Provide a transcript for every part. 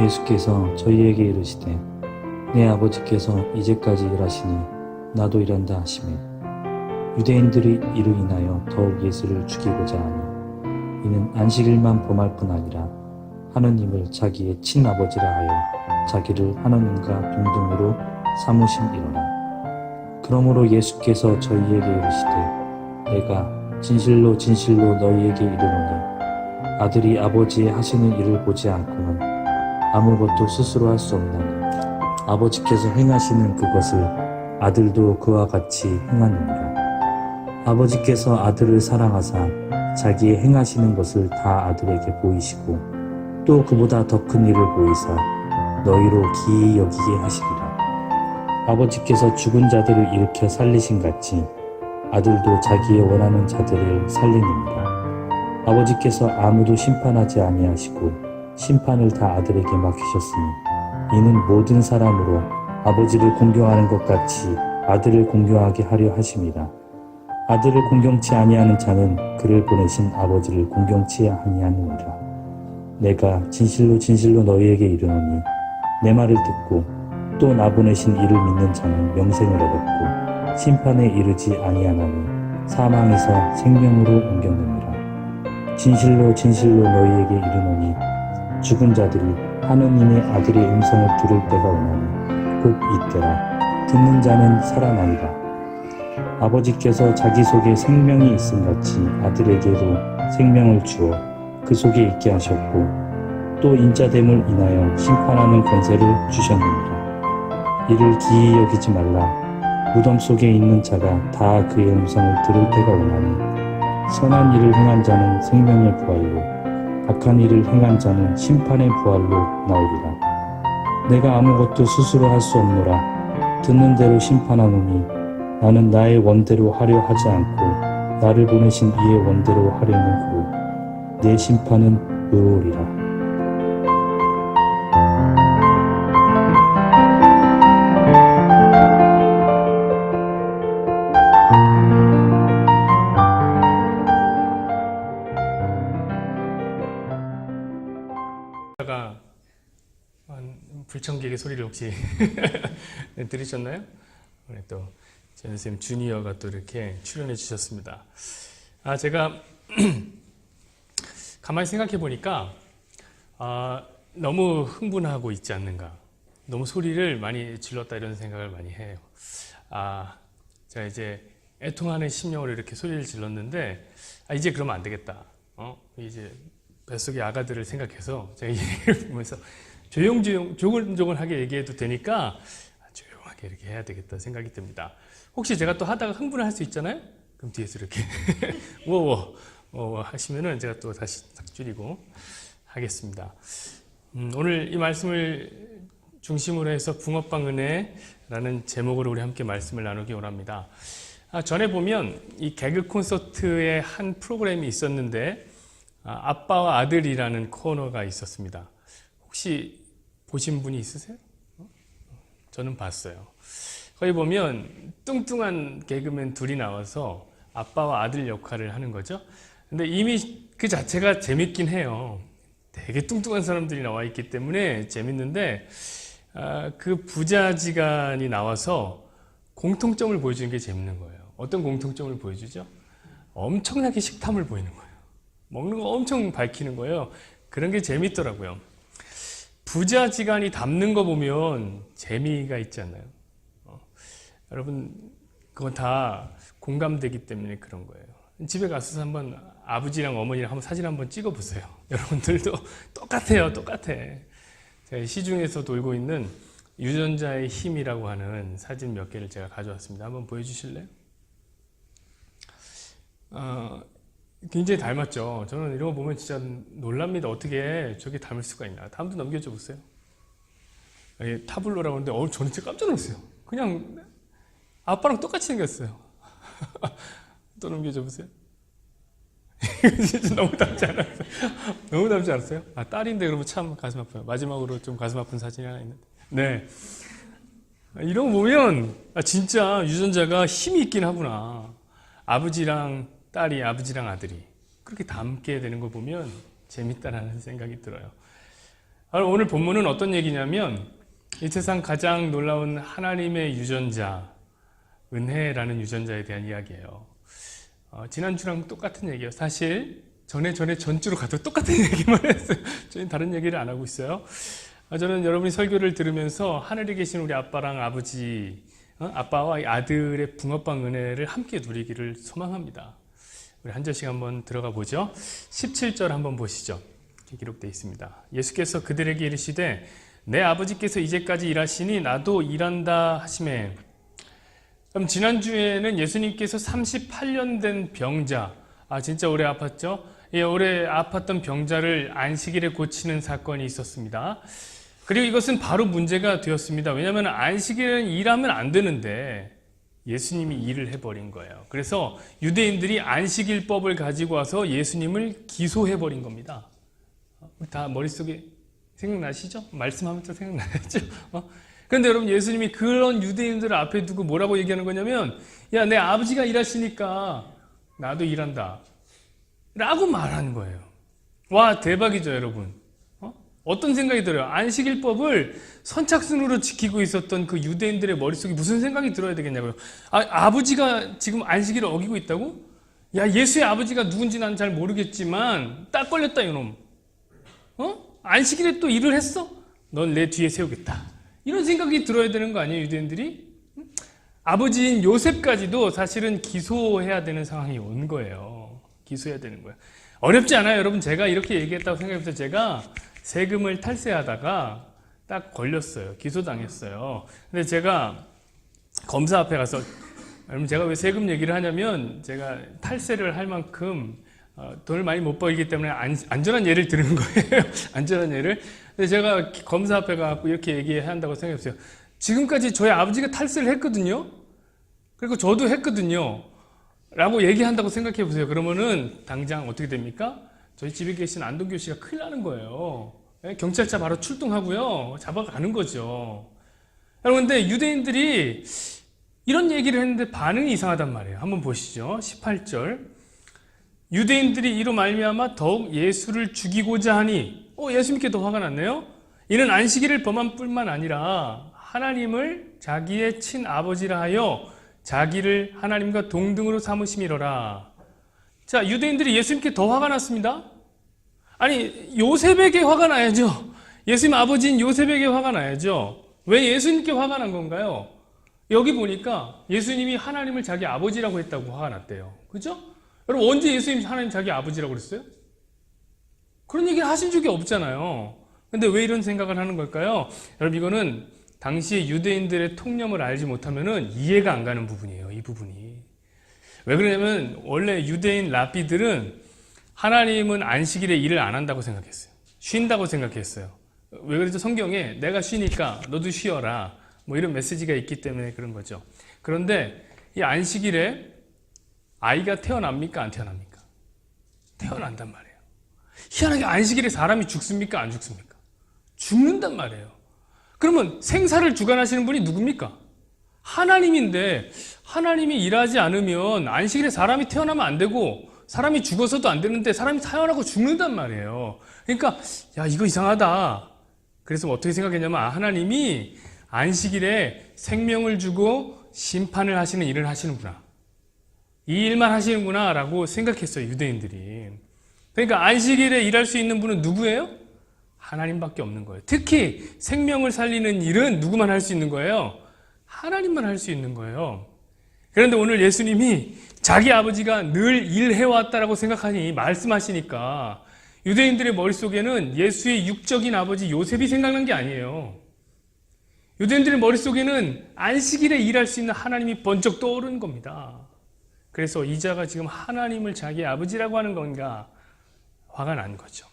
예수께서 저희에게 이르시되 내 아버지께서 이제까지 일하시니 나도 일한다 하시매 유대인들이 이로 인하여 더욱 예수를 죽이고자 하니 이는 안식일만 범할 뿐 아니라 하느님을 자기의 친아버지라 하여 자기를 하느님과 동등으로 삼으심이로라. 그러므로 예수께서 저희에게 이르시되 내가 진실로 진실로 너희에게 이르노니 아들이 아버지의 하시는 일을 보지 않고는 아무것도 스스로 할 수 없나니 아버지께서 행하시는 그것을 아들도 그와 같이 행하느니라. 아버지께서 아들을 사랑하사 자기의 행하시는 것을 다 아들에게 보이시고 또 그보다 더 큰 일을 보이사 너희로 기이 여기게 하시리라. 아버지께서 죽은 자들을 일으켜 살리신 같이 아들도 자기의 원하는 자들을 살리느니라. 아버지께서 아무도 심판하지 아니하시고 심판을 다 아들에게 맡기셨으니 이는 모든 사람으로 아버지를 공경하는 것 같이 아들을 공경하게 하려 하심이라. 아들을 공경치 아니하는 자는 그를 보내신 아버지를 공경치 아니하느니라. 내가 진실로 진실로 너희에게 이르노니 내 말을 듣고 또 나 보내신 이를 믿는 자는 영생을 얻었고 심판에 이르지 아니하나니 사망에서 생명으로 옮겼느니라. 진실로 진실로 너희에게 이르노니 죽은 자들이 하느님의 아들의 음성을 들을 때가 오나니 곧 이때라. 듣는 자는 살아나리라. 아버지께서 자기 속에 생명이 있음같이 아들에게도 생명을 주어 그 속에 있게 하셨고 또 인자됨을 인하여 심판하는 권세를 주셨느니라. 이를 기이 여기지 말라. 무덤 속에 있는 자가 다 그의 음성을 들을 때가 오나니 선한 일을 행한 자는 생명의 부활로 악한 일을 행한 자는 심판의 부활로 나오리라. 내가 아무것도 스스로 할 수 없노라. 듣는 대로 심판하노니 나는 나의 원대로 하려 하지 않고 나를 보내신 이의 원대로 하려는 고내 심판은 의로우리라. 불청객의 소리를 혹시 들으셨나요? 오늘 또 전선생님 주니어가 또 이렇게 출연해 주셨습니다. 제가 가만히 생각해 보니까 너무 흥분하고 있지 않는가, 너무 소리를 많이 질렀다 이런 생각을 많이 해요. 제가 이제 애통하는 심령으로 이렇게 소리를 질렀는데 이제 그러면 안 되겠다. 이제 뱃속의 아가들을 생각해서 제가 이 얘기를 보면서 조근조근하게 얘기해도 되니까 조용하게 이렇게 해야 되겠다 생각이 듭니다. 혹시 제가 또 하다가 흥분을 할 수 있잖아요? 그럼 뒤에서 이렇게 워워 하시면은 제가 또 다시 딱 줄이고 하겠습니다. 오늘 이 말씀을 중심으로 해서 붕어빵 은혜라는 제목으로 우리 함께 말씀을 나누기 원합니다. 전에 보면 이 개그 콘서트의 한 프로그램이 있었는데 아빠와 아들이라는 코너가 있었습니다. 혹시 보신 분이 있으세요? 저는 봤어요. 거기 보면 뚱뚱한 개그맨 둘이 나와서 아빠와 아들 역할을 하는 거죠. 근데 이미 그 자체가 재밌긴 해요. 되게 뚱뚱한 사람들이 나와 있기 때문에 재밌는데 그 부자지간이 나와서 공통점을 보여주는 게 재밌는 거예요. 어떤 공통점을 보여주죠? 엄청나게 식탐을 보이는 거예요. 먹는 거 엄청 밝히는 거예요. 그런 게 재밌더라고요. 부자지간이 담는 거 보면 재미가 있지 않나요? 여러분 그건 다 공감되기 때문에 그런 거예요. 집에 가서 한번 아버지랑 어머니랑 한번 사진 한번 찍어보세요. 여러분들도 똑같아요. 똑같아. 제가 시중에서 돌고 있는 유전자의 힘이라고 하는 사진 몇 개를 제가 가져왔습니다. 한번 보여주실래요? 굉장히 닮았죠. 저는 이런 거 보면 진짜 놀랍니다. 어떻게 저게 닮을 수가 있나. 다음도 넘겨줘 보세요. 타블로라고 하는데 저는 진짜 깜짝 놀랐어요. 그냥 아빠랑 똑같이 생겼어요. 또 넘겨줘 보세요. 진짜 너무 닮지 않았어요? 너무 닮지 않았어요? 딸인데 그러면 참 가슴 아파요. 마지막으로 좀 가슴 아픈 사진이 하나 있는데. 네. 이런 거 보면 진짜 유전자가 힘이 있긴 하구나. 아버지랑 딸이, 아버지랑 아들이 그렇게 닮게 되는 거 보면 재밌다라는 생각이 들어요. 오늘 본문은 어떤 얘기냐면 이 세상 가장 놀라운 하나님의 유전자, 은혜라는 유전자에 대한 이야기예요. 지난주랑 똑같은 얘기예요. 사실 전주로 가도 똑같은 얘기만 했어요. 저희는 다른 얘기를 안 하고 있어요. 저는 여러분이 설교를 들으면서 하늘에 계신 우리 아빠랑 아버지, 아빠와 아들의 붕어빵 은혜를 함께 누리기를 소망합니다. 우리 한 절씩 한번 들어가 보죠. 17절 한번 보시죠. 이렇게 기록되어 있습니다. 예수께서 그들에게 이르시되 내 아버지께서 이제까지 일하시니 나도 일한다 하시매. 그럼 지난주에는 예수님께서 38년 된 병자, 진짜 오래 아팠죠? 오래 아팠던 병자를 안식일에 고치는 사건이 있었습니다. 그리고 이것은 바로 문제가 되었습니다. 왜냐하면 안식일에는 일하면 안 되는데 예수님이 일을 해버린 거예요. 그래서 유대인들이 안식일법을 가지고 와서 예수님을 기소해버린 겁니다. 우리 다 머릿속에 생각나시죠? 말씀하면서 생각나죠? 그런데 여러분, 예수님이 그런 유대인들을 앞에 두고 뭐라고 얘기하는 거냐면, 야, 내 아버지가 일하시니까 나도 일한다 라고 말하는 거예요. 와, 대박이죠, 여러분. 어떤 생각이 들어요? 안식일법을 선착순으로 지키고 있었던 그 유대인들의 머릿속에 무슨 생각이 들어야 되겠냐고요. 아버지가 지금 안식일을 어기고 있다고? 야, 예수의 아버지가 누군지 난 잘 모르겠지만 딱 걸렸다, 이놈. 안식일에 또 일을 했어? 넌 내 뒤에 세우겠다. 이런 생각이 들어야 되는 거 아니에요, 유대인들이? 아버지인 요셉까지도 사실은 기소해야 되는 상황이 온 거예요. 기소해야 되는 거예요. 어렵지 않아요, 여러분. 제가 이렇게 얘기했다고 생각해보세요. 제가 세금을 탈세하다가 딱 걸렸어요. 기소당했어요. 근데 제가 검사 앞에 가서, 여러분, 제가 왜 세금 얘기를 하냐면 제가 탈세를 할 만큼 돈을 많이 못 벌기 때문에 안전한 예를 드는 거예요. 안전한 예를. 근데 제가 검사 앞에 가서 이렇게 얘기한다고 생각해보세요. 지금까지 저희 아버지가 탈세를 했거든요. 그리고 저도 했거든요. 라고 얘기한다고 생각해보세요. 그러면은 당장 어떻게 됩니까? 저희 집에 계신 안동교 씨가 큰일 나는 거예요. 경찰차 바로 출동하고요. 잡아가는 거죠. 여러분, 근데 유대인들이 이런 얘기를 했는데 반응이 이상하단 말이에요. 한번 보시죠. 18절. 유대인들이 이로 말미암아 더욱 예수를 죽이고자 하니, 예수님께 더 화가 났네요. 이는 안식일을 범한 뿐만 아니라 하나님을 자기의 친아버지라 하여 자기를 하나님과 동등으로 삼으심이로라. 자, 유대인들이 예수님께 더 화가 났습니다. 아니, 요셉에게 화가 나야죠. 예수님 아버지인 요셉에게 화가 나야죠. 왜 예수님께 화가 난 건가요? 여기 보니까 예수님이 하나님을 자기 아버지라고 했다고 화가 났대요. 그죠? 여러분, 언제 예수님이 하나님 자기 아버지라고 그랬어요? 그런 얘기를 하신 적이 없잖아요. 근데 왜 이런 생각을 하는 걸까요? 여러분, 이거는 당시에 유대인들의 통념을 알지 못하면은 이해가 안 가는 부분이에요. 이 부분이. 왜 그러냐면 원래 유대인 랍비들은 하나님은 안식일에 일을 안 한다고 생각했어요. 쉰다고 생각했어요. 왜 그러죠? 성경에 내가 쉬니까 너도 쉬어라. 뭐 이런 메시지가 있기 때문에 그런 거죠. 그런데 이 안식일에 아이가 태어납니까? 안 태어납니까? 태어난단 말이에요. 희한하게 안식일에 사람이 죽습니까? 안 죽습니까? 죽는단 말이에요. 그러면 생사를 주관하시는 분이 누굽니까? 하나님인데 하나님이 일하지 않으면 안식일에 사람이 태어나면 안 되고 사람이 죽어서도 안 되는데 사람이 태어나고 죽는단 말이에요. 그러니까 야, 이거 이상하다. 그래서 어떻게 생각했냐면 하나님이 안식일에 생명을 주고 심판을 하시는 일을 하시는구나. 이 일만 하시는구나 라고 생각했어요, 유대인들이. 그러니까 안식일에 일할 수 있는 분은 누구예요? 하나님밖에 없는 거예요. 특히 생명을 살리는 일은 누구만 할 수 있는 거예요? 하나님만 할 수 있는 거예요. 그런데 오늘 예수님이 자기 아버지가 늘 일해왔다라고 생각하니 말씀하시니까 유대인들의 머릿속에는 예수의 육적인 아버지 요셉이 생각난 게 아니에요. 유대인들의 머릿속에는 안식일에 일할 수 있는 하나님이 번쩍 떠오르는 겁니다. 그래서 이 자가 지금 하나님을 자기 아버지라고 하는 건가 화가 난 거죠.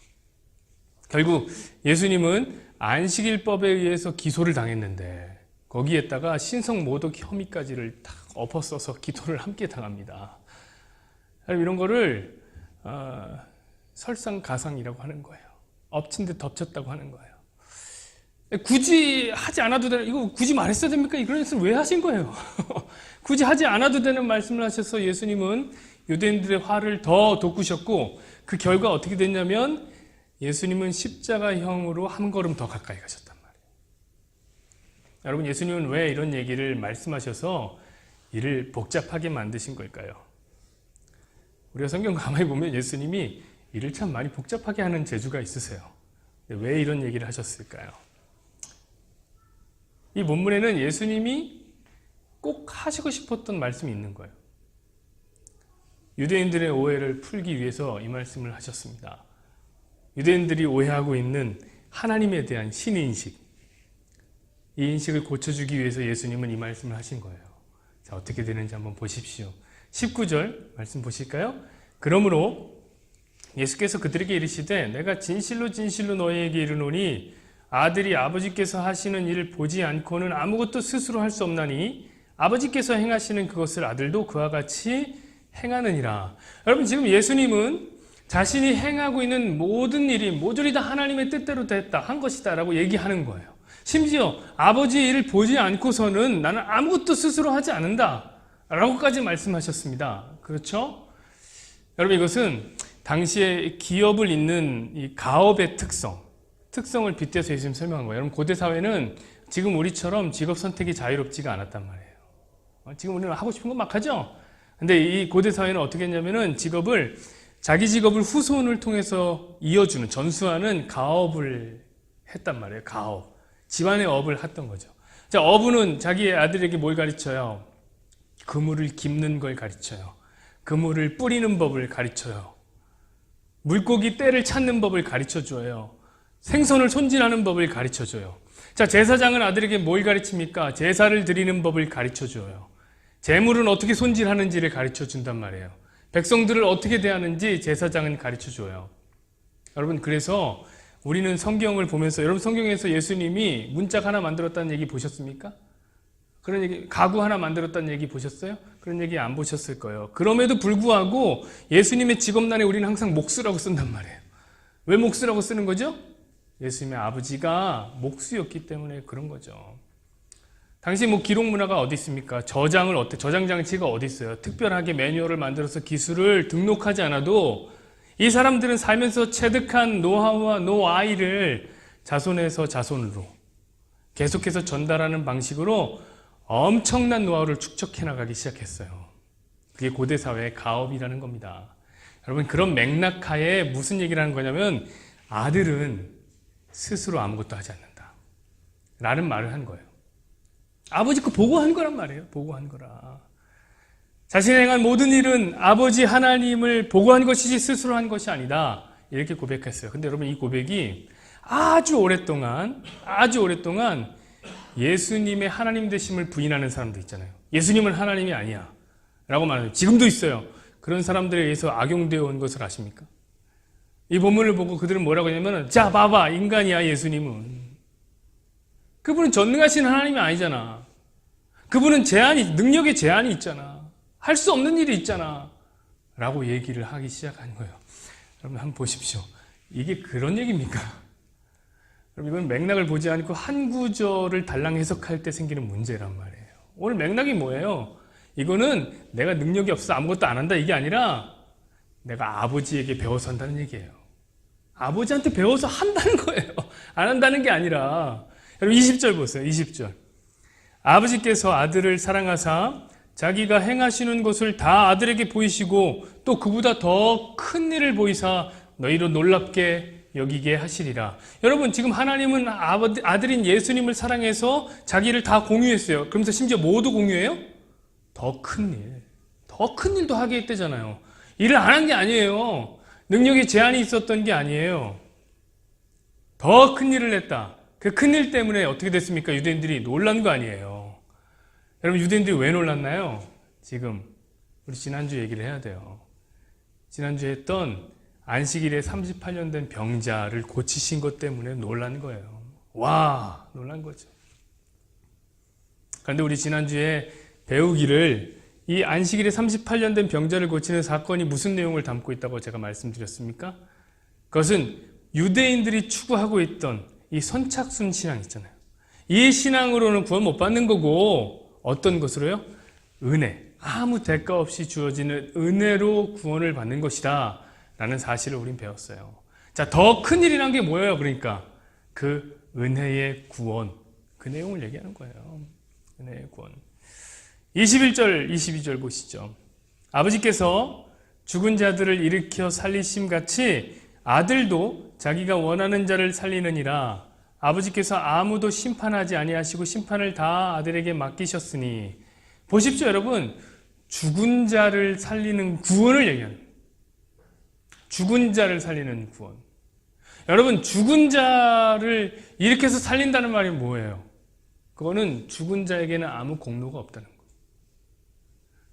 결국 예수님은 안식일법에 의해서 기소를 당했는데 거기에다가 신성모독 혐의까지를 딱 엎어써서 기소를 함께 당합니다. 이런 거를 설상가상이라고 하는 거예요. 엎친 데 덮쳤다고 하는 거예요. 굳이 하지 않아도 되는, 이거 굳이 말했어야 됩니까? 이런 말씀을 왜 하신 거예요? 굳이 하지 않아도 되는 말씀을 하셔서 예수님은 유대인들의 화를 더 돋구셨고 그 결과 어떻게 됐냐면 예수님은 십자가형으로 한 걸음 더 가까이 가셨단 말이에요. 여러분, 예수님은 왜 이런 얘기를 말씀하셔서 이를 복잡하게 만드신 걸까요? 우리가 성경 가만히 보면 예수님이 일을 참 많이 복잡하게 하는 재주가 있으세요. 왜 이런 얘기를 하셨을까요? 이 본문에는 예수님이 꼭 하시고 싶었던 말씀이 있는 거예요. 유대인들의 오해를 풀기 위해서 이 말씀을 하셨습니다. 유대인들이 오해하고 있는 하나님에 대한 신의인식, 이 인식을 고쳐주기 위해서 예수님은 이 말씀을 하신 거예요. 자, 어떻게 되는지 한번 보십시오. 19절 말씀 보실까요? 그러므로 예수께서 그들에게 이르시되 내가 진실로 진실로 너희에게 이르노니 아들이 아버지께서 하시는 일을 보지 않고는 아무것도 스스로 할 수 없나니 아버지께서 행하시는 그것을 아들도 그와 같이 행하느니라. 여러분, 지금 예수님은 자신이 행하고 있는 모든 일이 모조리 다 하나님의 뜻대로 됐다, 한 것이다 라고 얘기하는 거예요. 심지어 아버지의 일을 보지 않고서는 나는 아무것도 스스로 하지 않는다 라고까지 말씀하셨습니다. 그렇죠? 여러분, 이것은 당시에 기업을 잇는 이 가업의 특성을 빗대서 예수님 설명한 거예요. 여러분, 고대 사회는 지금 우리처럼 직업 선택이 자유롭지가 않았단 말이에요. 지금 우리는 하고 싶은 거 막 하죠? 근데 이 고대 사회는 어떻게 했냐면은 자기 직업을 후손을 통해서 이어주는, 전수하는 가업을 했단 말이에요. 가업. 집안의 업을 했던 거죠. 자, 어부는 자기의 아들에게 뭘 가르쳐요? 그물을 깁는 걸 가르쳐요. 그물을 뿌리는 법을 가르쳐요. 물고기 떼를 찾는 법을 가르쳐줘요. 생선을 손질하는 법을 가르쳐줘요. 자, 제사장은 아들에게 뭘 가르칩니까? 제사를 드리는 법을 가르쳐줘요. 재물은 어떻게 손질하는지를 가르쳐준단 말이에요. 백성들을 어떻게 대하는지 제사장은 가르쳐줘요. 여러분, 그래서 우리는 성경을 보면서, 여러분, 성경에서 예수님이 문짝 하나 만들었다는 얘기 보셨습니까? 그런 얘기, 가구 하나 만들었다는 얘기 보셨어요? 그런 얘기 안 보셨을 거예요. 그럼에도 불구하고 예수님의 직업란에 우리는 항상 목수라고 쓴단 말이에요. 왜 목수라고 쓰는 거죠? 예수님의 아버지가 목수였기 때문에 그런 거죠. 당시 기록 문화가 어디 있습니까? 저장 장치가 어디 있어요? 특별하게 매뉴얼을 만들어서 기술을 등록하지 않아도 이 사람들은 살면서 체득한 노하우와 노아이를 자손에서 자손으로 계속해서 전달하는 방식으로 엄청난 노하우를 축적해 나가기 시작했어요. 그게 고대 사회의 가업이라는 겁니다. 여러분, 그런 맥락하에 무슨 얘기를 하는 거냐면 아들은 스스로 아무것도 하지 않는다 라는 말을 한 거예요. 아버지 거 보고 한 거란 말이에요. 보고 한 거라. 자신이 행한 모든 일은 아버지 하나님을 보고 한 것이지 스스로 한 것이 아니다. 이렇게 고백했어요. 근데 여러분, 이 고백이 아주 오랫동안 예수님의 하나님 되심을 부인하는 사람도 있잖아요. 예수님은 하나님이 아니야 라고 말하는, 지금도 있어요. 그런 사람들에 의해서 악용되어 온 것을 아십니까? 이 본문을 보고 그들은 뭐라고 하냐면, 자 봐봐, 인간이야 예수님은. 그분은 전능하신 하나님이 아니잖아. 그분은 능력에 제한이 있잖아. 할 수 없는 일이 있잖아 라고 얘기를 하기 시작한 거예요. 여러분, 한번 보십시오. 이게 그런 얘기입니까? 여러분, 이건 맥락을 보지 않고 한 구절을 달랑 해석할 때 생기는 문제란 말이에요. 오늘 맥락이 뭐예요? 이거는 내가 능력이 없어서 아무것도 안 한다 이게 아니라 내가 아버지에게 배워서 한다는 얘기예요. 아버지한테 배워서 한다는 거예요. 안 한다는 게 아니라. 여러분, 20절 보세요. 20절. 아버지께서 아들을 사랑하사 자기가 행하시는 것을 다 아들에게 보이시고 또 그보다 더 큰 일을 보이사 너희로 놀랍게 여기게 하시리라. 여러분, 지금 하나님은 아들인 예수님을 사랑해서 자기를 다 공유했어요. 그러면서 심지어 뭐도 공유해요? 더 큰 일. 더 큰 일도 하게 했대잖아요. 일을 안 한 게 아니에요. 능력에 제한이 있었던 게 아니에요. 더 큰 일을 했다. 그 큰 일 때문에 어떻게 됐습니까? 유대인들이 놀란 거 아니에요. 여러분, 유대인들이 왜 놀랐나요? 지금 우리 지난주 얘기를 해야 돼요. 지난주에 했던 안식일에 38년 된 병자를 고치신 것 때문에 놀란 거예요. 와, 놀란 거죠. 그런데 우리 지난주에 배우기를, 이 안식일에 38년 된 병자를 고치는 사건이 무슨 내용을 담고 있다고 제가 말씀드렸습니까? 그것은 유대인들이 추구하고 있던 이 선착순 신앙 있잖아요. 이 신앙으로는 구원 못 받는 거고, 어떤 것으로요? 은혜. 아무 대가 없이 주어지는 은혜로 구원을 받는 것이다 라는 사실을 우린 배웠어요. 자, 더 큰 일이란 게 뭐예요? 그러니까 그 은혜의 구원, 그 내용을 얘기하는 거예요. 은혜의 구원. 21절, 22절 보시죠. 아버지께서 죽은 자들을 일으켜 살리심 같이 아들도 자기가 원하는 자를 살리느니라. 아버지께서 아무도 심판하지 아니하시고 심판을 다 아들에게 맡기셨으니. 보십시오, 여러분. 죽은 자를 살리는 구원을 얘기하는 거예요. 죽은 자를 살리는 구원. 여러분, 죽은 자를 일으켜서 살린다는 말이 뭐예요? 그거는 죽은 자에게는 아무 공로가 없다는 거예요.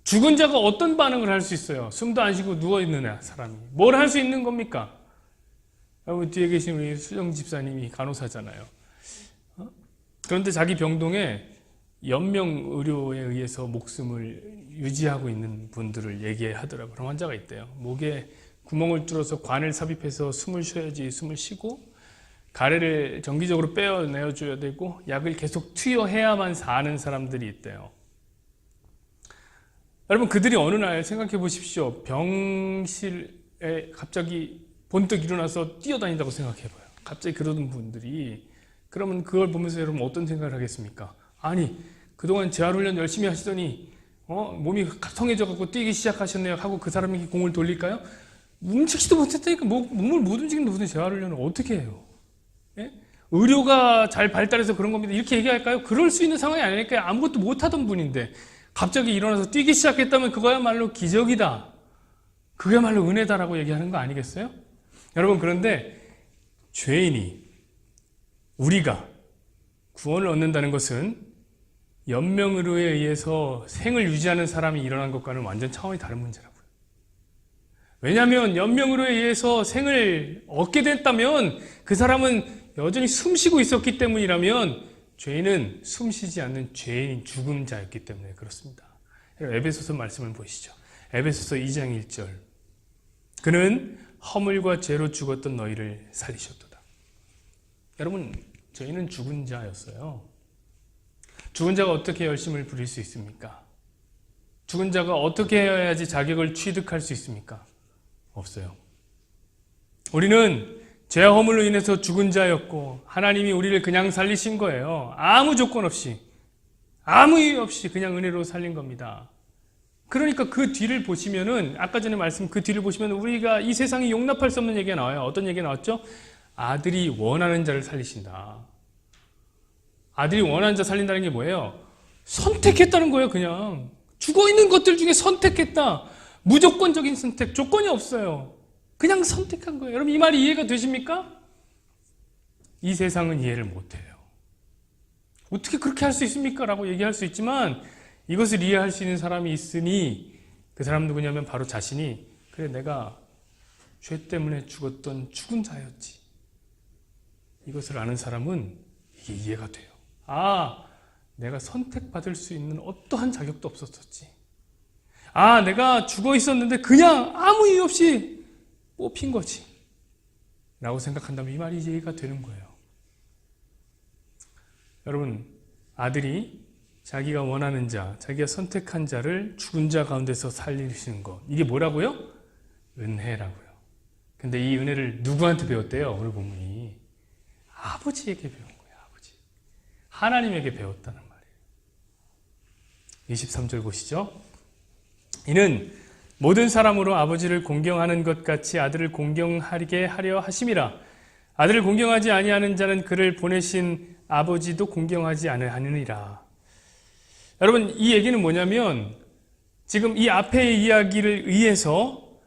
죽은 자가 어떤 반응을 할 수 있어요? 숨도 안 쉬고 누워있는 사람이. 뭘 할 수 있는 겁니까? 여러분, 뒤에 계신 우리 수정 집사님이 간호사잖아요. 그런데 자기 병동에 연명 의료에 의해서 목숨을 유지하고 있는 분들을 얘기하더라고요. 그런 환자가 있대요. 목에 구멍을 뚫어서 관을 삽입해서 숨을 쉬어야지 숨을 쉬고, 가래를 정기적으로 빼어내줘야 되고, 약을 계속 투여해야만 사는 사람들이 있대요. 여러분, 그들이 어느 날 생각해 보십시오. 병실에 갑자기 번뜩 일어나서 뛰어다닌다고 생각해 봐요. 갑자기 그러던 분들이. 그러면 그걸 보면서 여러분 어떤 생각을 하겠습니까? 아니, 그동안 재활훈련 열심히 하시더니 몸이 성해져 갖고 뛰기 시작하셨네요 하고 그 사람에게 공을 돌릴까요? 움직이지도 못했다니까 몸을 못 움직이는 무슨 재활훈련을 어떻게 해요? 예? 의료가 잘 발달해서 그런 겁니다. 이렇게 얘기할까요? 그럴 수 있는 상황이 아니니까. 아무것도 못하던 분인데 갑자기 일어나서 뛰기 시작했다면 그거야말로 기적이다. 그게야말로 은혜다라고 얘기하는 거 아니겠어요? 여러분, 그런데 죄인이, 우리가 구원을 얻는다는 것은 연명의료에 의해서 생을 유지하는 사람이 일어난 것과는 완전 차원이 다른 문제라고요. 왜냐하면 연명의료에 의해서 생을 얻게 됐다면 그 사람은 여전히 숨쉬고 있었기 때문이라면, 죄인은 숨쉬지 않는 죄인인 죽은 자였기 때문에 그렇습니다. 에베소서 말씀을 보시죠. 에베소서 2장 1절. 그는 허물과 죄로 죽었던 너희를 살리셨도다. 여러분, 저희는 죽은 자였어요. 죽은 자가 어떻게 열심을 부릴 수 있습니까? 죽은 자가 어떻게 해야지 자격을 취득할 수 있습니까? 없어요. 우리는 죄와 허물로 인해서 죽은 자였고 하나님이 우리를 그냥 살리신 거예요. 아무 조건 없이, 아무 이유 없이 그냥 은혜로 살린 겁니다. 그러니까 그 뒤를 보시면은, 아까 전에 말씀 그 뒤를 보시면 우리가 이 세상이 용납할 수 없는 얘기가 나와요. 어떤 얘기가 나왔죠? 아들이 원하는 자를 살리신다. 아들이 원하는 자 살린다는 게 뭐예요? 선택했다는 거예요. 그냥 죽어있는 것들 중에 선택했다. 무조건적인 선택, 조건이 없어요. 그냥 선택한 거예요. 여러분, 이 말이 이해가 되십니까? 이 세상은 이해를 못해요. 어떻게 그렇게 할 수 있습니까? 라고 얘기할 수 있지만, 이것을 이해할 수 있는 사람이 있으니 그 사람 누구냐면 바로 자신이, 그래, 내가 죄 때문에 죽었던 죽은 자였지. 이것을 아는 사람은 이게 이해가 돼요. 아, 내가 선택받을 수 있는 어떠한 자격도 없었었지. 아, 내가 죽어 있었는데 그냥 아무 이유 없이 뽑힌 거지. 라고 생각한다면 이 말이 이해가 되는 거예요. 여러분, 아들이 자기가 원하는 자, 자기가 선택한 자를 죽은 자 가운데서 살리시는 것, 이게 뭐라고요? 은혜라고요. 근데 이 은혜를 누구한테 배웠대요? 오늘 본문이 아버지에게 배운 거예요. 아버지, 하나님에게 배웠다는 말이에요. 23절 보시죠. 이는 모든 사람으로 아버지를 공경하는 것 같이 아들을 공경하게 하려 하심이라. 아들을 공경하지 아니하는 자는 그를 보내신 아버지도 공경하지 아니하느니라. 여러분, 이 얘기는 뭐냐면, 지금 이 앞의 이야기를 의해서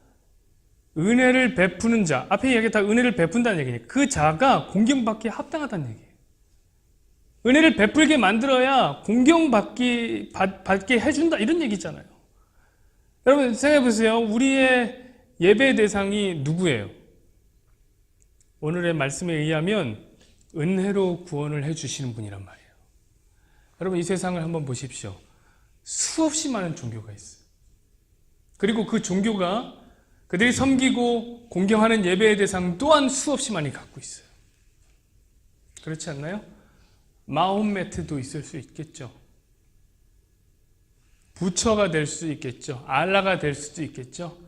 은혜를 베푸는 자, 앞의 이야기가 다 은혜를 베푼다는 얘기니까 그 자가 공경받기에 합당하다는 얘기예요. 은혜를 베풀게 만들어야 공경받게 해준다, 이런 얘기잖아요. 여러분, 생각해보세요. 우리의 예배 대상이 누구예요? 오늘의 말씀에 의하면 은혜로 구원을 해주시는 분이란 말이에요. 여러분, 이 세상을 한번 보십시오. 수없이 많은 종교가 있어요. 그리고 그 종교가 그들이 섬기고 공경하는 예배의 대상 또한 수없이 많이 갖고 있어요. 그렇지 않나요? 마홈메트도 있을 수 있겠죠. 부처가 될 수 있겠죠. 알라가 될 수도 있겠죠.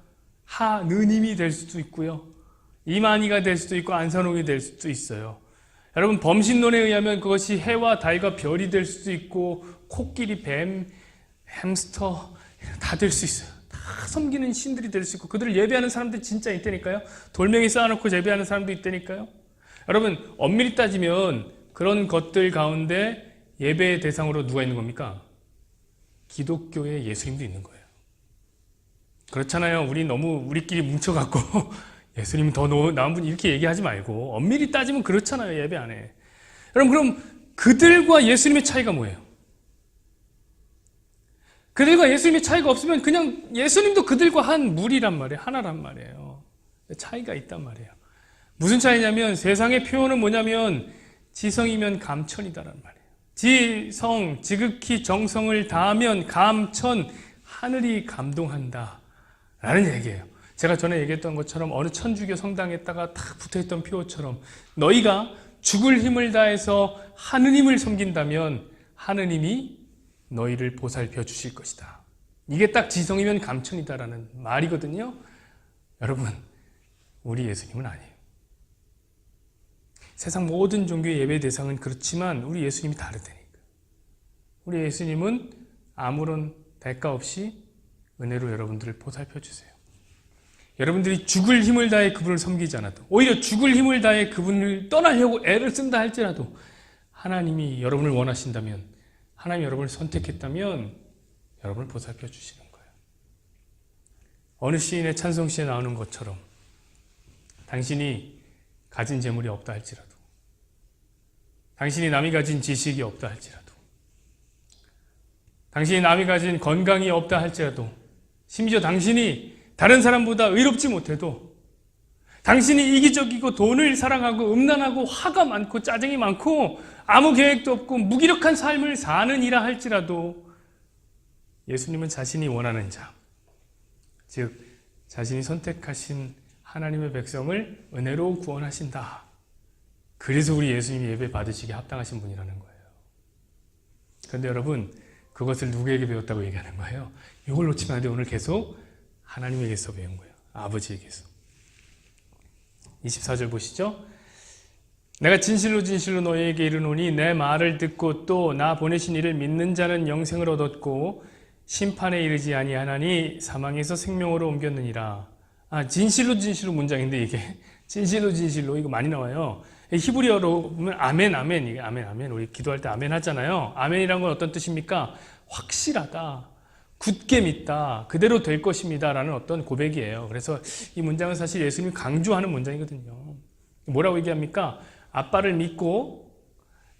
하느님이 될 수도 있고요. 이만희가 될 수도 있고 안산홍이 될 수도 있어요. 여러분, 범신론에 의하면 그것이 해와 달과 별이 될 수도 있고 코끼리, 뱀, 햄스터 다 될 수 있어요. 다 섬기는 신들이 될 수 있고 그들을 예배하는 사람들이 진짜 있다니까요. 돌멩이 쌓아놓고 예배하는 사람도 있다니까요. 여러분, 엄밀히 따지면 그런 것들 가운데 예배의 대상으로 누가 있는 겁니까? 기독교의 예수님도 있는 거예요. 그렇잖아요. 우리 너무 우리끼리 뭉쳐갖고 예수님 더 나은 분 이렇게 얘기하지 말고 엄밀히 따지면 그렇잖아요. 예배 안에. 여러분, 그럼 그들과 예수님의 차이가 뭐예요? 그들과 예수님의 차이가 없으면 그냥 예수님도 그들과 한 무리란 말이에요. 하나란 말이에요. 차이가 있단 말이에요. 무슨 차이냐면 세상의 표현은 뭐냐면 지성이면 감천이다란 말이에요. 지성, 지극히 정성을 다하면 감천, 하늘이 감동한다 라는 얘기예요. 제가 전에 얘기했던 것처럼 어느 천주교 성당에다가 탁 붙어있던 표어처럼 너희가 죽을 힘을 다해서 하느님을 섬긴다면 하느님이 너희를 보살펴 주실 것이다. 이게 딱 지성이면 감천이다라는 말이거든요. 여러분, 우리 예수님은 아니에요. 세상 모든 종교의 예배 대상은 그렇지만 우리 예수님이 다르다니까. 우리 예수님은 아무런 대가 없이 은혜로 여러분들을 보살펴 주세요. 여러분들이 죽을 힘을 다해 그분을 섬기지 않아도, 오히려 죽을 힘을 다해 그분을 떠나려고 애를 쓴다 할지라도 하나님이 여러분을 원하신다면, 하나님이 여러분을 선택했다면 여러분을 보살펴 주시는 거예요. 어느 시인의 찬송시에 나오는 것처럼 당신이 가진 재물이 없다 할지라도, 당신이 남이 가진 지식이 없다 할지라도, 당신이 남이 가진 건강이 없다 할지라도, 심지어 당신이 다른 사람보다 의롭지 못해도, 당신이 이기적이고 돈을 사랑하고 음란하고 화가 많고 짜증이 많고 아무 계획도 없고 무기력한 삶을 사는 이라 할지라도 예수님은 자신이 원하는 자, 즉 자신이 선택하신 하나님의 백성을 은혜로 구원하신다. 그래서 우리 예수님이 예배 받으시기에 합당하신 분이라는 거예요. 그런데 여러분, 그것을 누구에게 배웠다고 얘기하는 거예요? 이걸 놓치면 안 돼. 오늘 계속 하나님에게서 배운 거예요. 아버지에게서. 24절 보시죠. 내가 진실로 진실로 너희에게 이르노니 내 말을 듣고 또 나 보내신 이를 믿는 자는 영생을 얻었고 심판에 이르지 아니하나니 사망에서 생명으로 옮겼느니라. 진실로 진실로 문장인데 이게 진실로 진실로 이거 많이 나와요. 히브리어로 보면 아멘 아멘, 이게 아멘 아멘, 우리 기도할 때 아멘 하잖아요. 아멘이란 건 어떤 뜻입니까? 확실하다, 굳게 믿다, 그대로 될 것입니다 라는 어떤 고백이에요. 그래서 이 문장은 사실 예수님이 강조하는 문장이거든요. 뭐라고 얘기합니까? 아빠를 믿고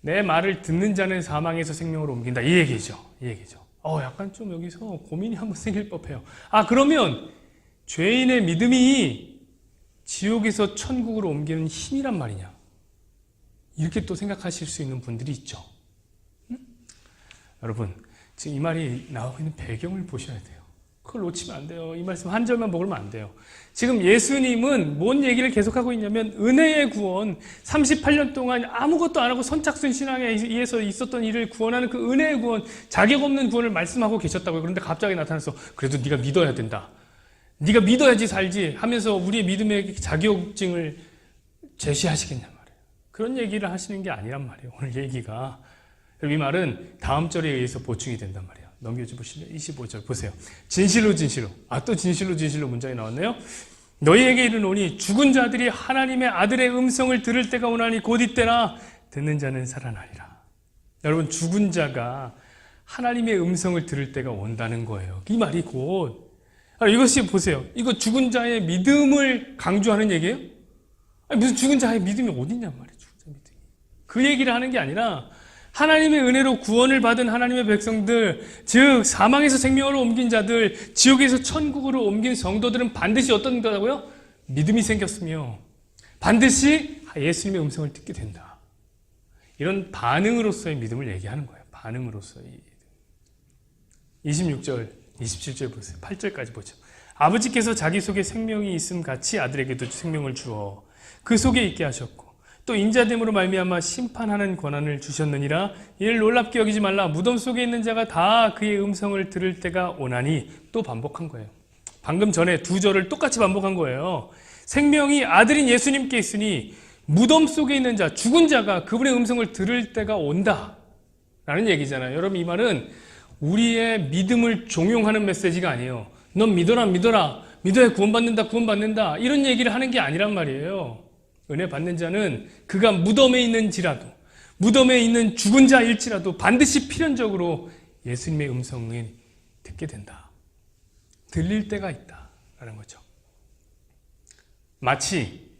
내 말을 듣는 자는 사망에서 생명으로 옮긴다, 이 얘기죠. 이 얘기죠. 약간 좀 여기서 고민이 한번 생길 법해요. 그러면 죄인의 믿음이 지옥에서 천국으로 옮기는 힘이란 말이냐, 이렇게 또 생각하실 수 있는 분들이 있죠. 여러분, 지금 이 말이 나오고 있는 배경을 보셔야 돼요. 그걸 놓치면 안 돼요. 이 말씀 한 절만 먹으면 안 돼요. 지금 예수님은 뭔 얘기를 계속하고 있냐면 은혜의 구원, 38년 동안 아무것도 안 하고 선착순 신앙에 의해서 있었던 일을 구원하는 그 은혜의 구원, 자격 없는 구원을 말씀하고 계셨다고요. 그런데 갑자기 나타나서 그래도 네가 믿어야 된다, 네가 믿어야지 살지 하면서 우리의 믿음의 자격증을 제시하시겠냐 말이에요. 그런 얘기를 하시는 게 아니란 말이에요. 오늘 얘기가. 이 말은 다음 절에 의해서 보충이 된단 말이에요. 넘겨줘 보실래요? 25절 보세요. 진실로 진실로. 또 진실로 진실로 문장이 나왔네요. 너희에게 이르노니 죽은 자들이 하나님의 아들의 음성을 들을 때가 오나니 곧 이때라. 듣는 자는 살아나리라. 여러분, 죽은 자가 하나님의 음성을 들을 때가 온다는 거예요. 이 말이 곧. 이것이 보세요. 이거 죽은 자의 믿음을 강조하는 얘기예요? 무슨 죽은 자의 믿음이 어딨냔 말이에요. 죽은 자 믿음이. 그 얘기를 하는 게 아니라 하나님의 은혜로 구원을 받은 하나님의 백성들, 즉 사망에서 생명으로 옮긴 자들, 지옥에서 천국으로 옮긴 성도들은 반드시 어떤 거라고요? 믿음이 생겼으며 반드시 예수님의 음성을 듣게 된다. 이런 반응으로서의 믿음을 얘기하는 거예요. 반응으로서의 믿음. 26절, 27절 보세요. 8절까지 보죠. 아버지께서 자기 속에 생명이 있음 같이 아들에게도 생명을 주어 그 속에 있게 하셨고 또 인자됨으로 말미암아 심판하는 권한을 주셨느니라. 이를 놀랍게 여기지 말라. 무덤 속에 있는 자가 다 그의 음성을 들을 때가 오나니. 또 반복한 거예요. 방금 전에 두 절을 똑같이 반복한 거예요. 생명이 아들인 예수님께 있으니 무덤 속에 있는 자, 죽은 자가 그분의 음성을 들을 때가 온다 라는 얘기잖아요. 여러분, 이 말은 우리의 믿음을 종용하는 메시지가 아니에요. 넌 믿어라, 믿어야 구원받는다 이런 얘기를 하는 게 아니란 말이에요. 은혜 받는 자는 그가 무덤에 있는지라도, 무덤에 있는 죽은 자일지라도 반드시 필연적으로 예수님의 음성을 듣게 된다. 들릴 때가 있다 라는 거죠. 마치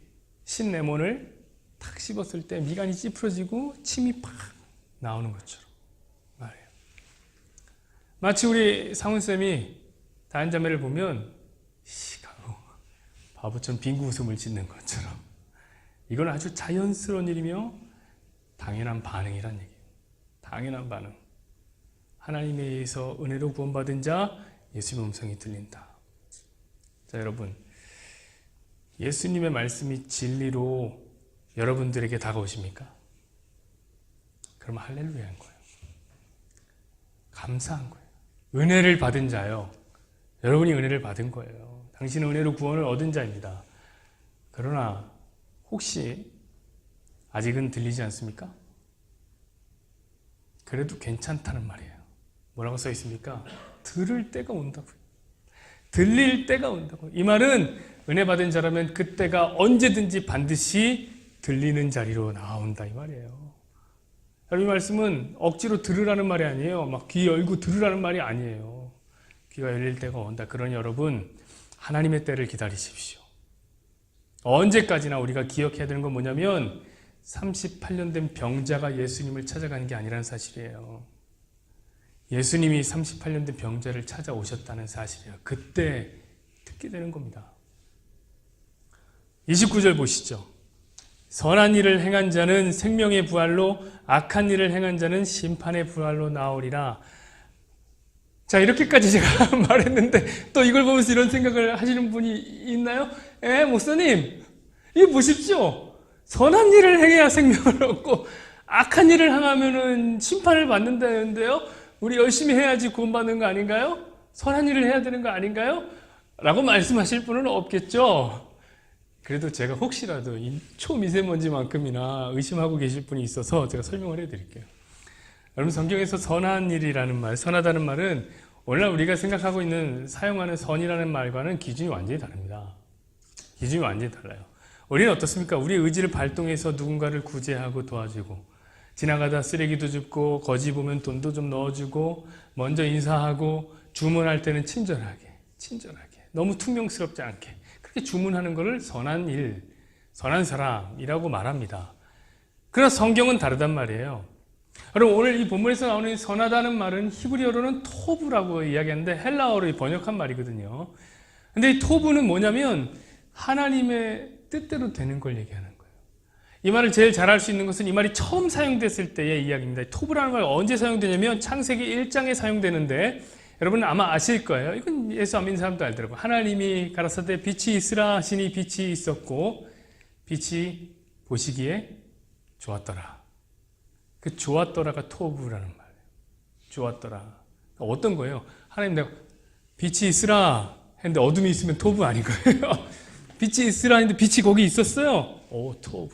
신레몬을 탁 씹었을 때 미간이 찌푸러지고 침이 팍 나오는 것처럼 말이에요. 마치 우리 상훈쌤이 다현자매를 보면 시가로 바보처럼 빙구 웃음을 짓는 것처럼, 이건 아주 자연스러운 일이며 당연한 반응이란 얘기예요. 당연한 반응. 하나님에 의해서 은혜로 구원받은 자, 예수님의 음성이 들린다. 자, 여러분, 예수님의 말씀이 진리로 여러분들에게 다가오십니까? 그럼 할렐루야인 거예요. 감사한 거예요. 은혜를 받은 자요. 여러분이 은혜를 받은 거예요. 당신은 은혜로 구원을 얻은 자입니다. 그러나 혹시 아직은 들리지 않습니까? 그래도 괜찮다는 말이에요. 뭐라고 써 있습니까? 들을 때가 온다고요. 들릴 때가 온다고요. 이 말은 은혜 받은 자라면 그때가 언제든지 반드시 들리는 자리로 나온다 이 말이에요. 여러분, 이 말씀은 억지로 들으라는 말이 아니에요. 막 귀 열고 들으라는 말이 아니에요. 귀가 열릴 때가 온다. 그러니 여러분, 하나님의 때를 기다리십시오. 언제까지나 우리가 기억해야 되는 건 뭐냐면 38년 된 병자가 예수님을 찾아가는 게 아니라는 사실이에요. 예수님이 38년 된 병자를 찾아오셨다는 사실이에요. 그때 듣게 되는 겁니다. 29절 보시죠. 선한 일을 행한 자는 생명의 부활로, 악한 일을 행한 자는 심판의 부활로 나오리라. 자, 이렇게까지 제가 말했는데 또 이걸 보면서 이런 생각을 하시는 분이 있나요? 목사님, 이거 보십시오. 선한 일을 행해야 생명을 얻고 악한 일을 행하면은 심판을 받는다는데요. 우리 열심히 해야지 구원받는 거 아닌가요? 선한 일을 해야 되는 거 아닌가요? 라고 말씀하실 분은 없겠죠. 그래도 제가 혹시라도 이 초미세먼지만큼이나 의심하고 계실 분이 있어서 제가 설명을 해드릴게요. 여러분, 성경에서 선한 일이라는 말, 선하다는 말은 오늘날 우리가 생각하고 있는, 사용하는 선이라는 말과는 기준이 완전히 다릅니다. 기준이 완전히 달라요. 우리는 어떻습니까? 우리의 의지를 발동해서 누군가를 구제하고 도와주고, 지나가다 쓰레기도 줍고, 거지 보면 돈도 좀 넣어주고, 먼저 인사하고, 주문할 때는 친절하게, 너무 퉁명스럽지 않게 그렇게 주문하는 것을 선한 일, 선한 사람이라고 말합니다. 그러나 성경은 다르단 말이에요. 여러분, 오늘 이 본문에서 나오는 선하다는 말은 히브리어로는 토브라고 이야기하는데 헬라어로 번역한 말이거든요. 근데 이 토브는 뭐냐면 하나님의 뜻대로 되는 걸 얘기하는 거예요. 이 말을 제일 잘 알 수 있는 것은 이 말이 처음 사용됐을 때의 이야기입니다. 토브라는 말이 언제 사용되냐면 창세기 1장에 사용되는데, 여러분 아마 아실 거예요. 이건 예수 안 믿는 사람도 알더라고요. 하나님이 가라사대 빛이 있으라 하시니 빛이 있었고 빛이 보시기에 좋았더라. 그 좋았더라가 토브라는 말이에요. 좋았더라. 그러니까 어떤 거예요? 하나님, 내가 빛이 있으라 했는데 어둠이 있으면 토브 아닌 거예요. 빛이 있으라 했는데 빛이 거기 있었어요. 오, 토브.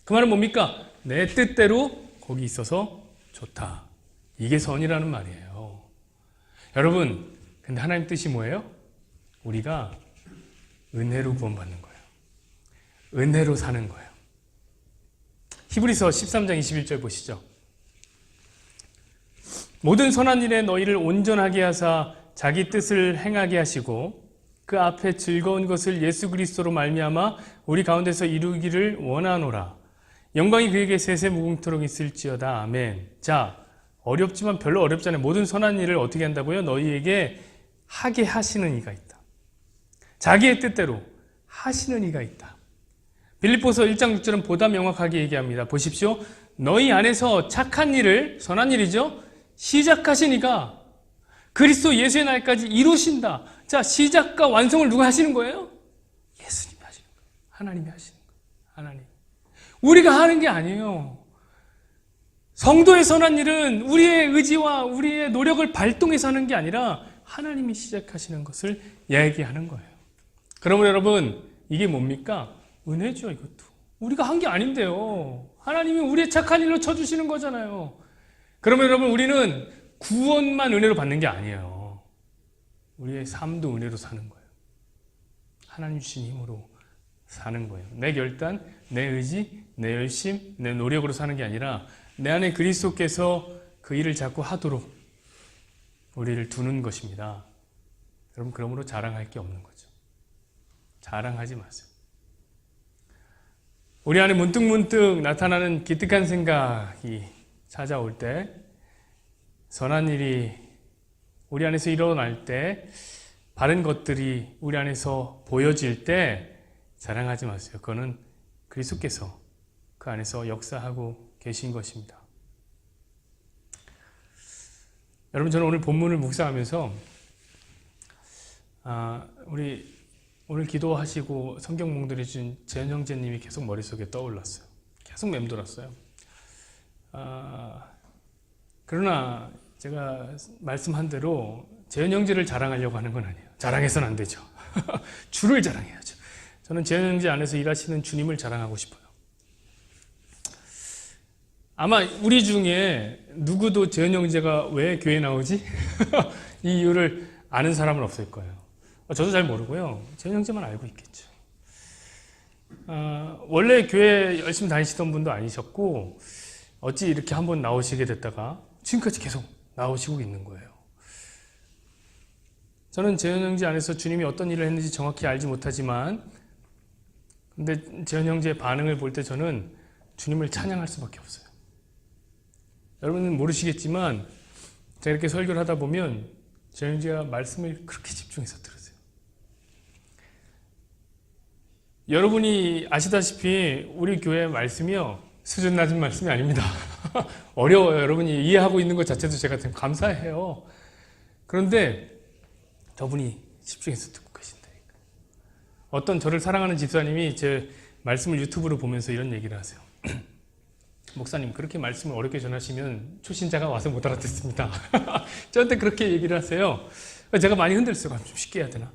그 말은 뭡니까? 내 뜻대로 거기 있어서 좋다. 이게 선이라는 말이에요. 여러분, 근데 하나님 뜻이 뭐예요? 우리가 은혜로 구원받는 거예요. 은혜로 사는 거예요. 히브리서 13장 21절 보시죠. 모든 선한 일에 너희를 온전하게 하사 자기 뜻을 행하게 하시고 그 앞에 즐거운 것을 예수 그리스도로 말미암아 우리 가운데서 이루기를 원하노라. 영광이 그에게 세세 무궁토록 있을지어다. 아멘. 자, 어렵지만 별로 어렵지 않아요. 모든 선한 일을 어떻게 한다고요? 너희에게 하게 하시는 이가 있다. 자기의 뜻대로 하시는 이가 있다. 빌립보서 1장 6절은 보다 명확하게 얘기합니다. 보십시오. 너희 안에서 착한 일을, 선한 일이죠, 시작하신 이가 그리스도 예수의 날까지 이루신다. 자, 시작과 완성을 누가 하시는 거예요? 예수님이 하시는 거예요. 하나님이 하시는 거예요. 하나님. 우리가 하는 게 아니에요. 성도의 선한 일은 우리의 의지와 우리의 노력을 발동해서 하는 게 아니라 하나님이 시작하시는 것을 얘기하는 거예요. 그러므로 여러분, 이게 뭡니까? 은혜죠, 이것도. 우리가 한 게 아닌데요. 하나님이 우리의 착한 일로 쳐주시는 거잖아요. 그러면 여러분, 우리는 구원만 은혜로 받는 게 아니에요. 우리의 삶도 은혜로 사는 거예요. 하나님 주신 힘으로 사는 거예요. 내 결단, 내 의지, 내 열심, 내 노력으로 사는 게 아니라 내 안에 그리스도께서 그 일을 자꾸 하도록 우리를 두는 것입니다. 여러분, 그러므로 자랑할 게 없는 거죠. 자랑하지 마세요. 우리 안에 문득문득 나타나는 기특한 생각이 찾아올 때, 선한 일이 우리 안에서 일어날 때, 바른 것들이 우리 안에서 보여질 때 자랑하지 마세요. 그거는 그리스도께서 그 안에서 역사하고 계신 것입니다. 여러분, 저는 오늘 본문을 묵상하면서 우리 오늘 기도하시고 성경 몽들해 주신 재현 형제님이 계속 머릿속에 떠올랐어요. 계속 맴돌았어요. 그러나 제가 말씀한 대로 재현 형제를 자랑하려고 하는 건 아니에요. 자랑해서는 안 되죠. 주를 자랑해야죠. 저는 재현 형제 안에서 일하시는 주님을 자랑하고 싶어요. 아마 우리 중에 누구도 재현 형제가 왜 교회에 나오지? 이 이유를 아는 사람은 없을 거예요. 저도 잘 모르고요. 재현 형제만 알고 있겠죠. 원래 교회 열심히 다니시던 분도 아니셨고 어찌 이렇게 한번 나오시게 됐다가 지금까지 계속 나오시고 있는 거예요. 저는 재현 형제 안에서 주님이 어떤 일을 했는지 정확히 알지 못하지만 근데 재현 형제의 반응을 볼 때 저는 주님을 찬양할 수밖에 없어요. 여러분은 모르시겠지만 제가 이렇게 설교를 하다 보면 재현 형제가 말씀을 그렇게 집중해서 들으세요. 여러분이 아시다시피 우리 교회 말씀이요, 수준 낮은 말씀이 아닙니다. 어려워요. 여러분이 이해하고 있는 것 자체도 제가 참 감사해요. 그런데 저분이 집중해서 듣고 계신다니까. 어떤 저를 사랑하는 집사님이 제 말씀을 유튜브로 보면서 이런 얘기를 하세요. 목사님, 그렇게 말씀을 어렵게 전하시면 초신자가 와서 못 알아듣습니다. 저한테 그렇게 얘기를 하세요. 제가 많이 흔들었어요. 좀 쉽게 해야 되나?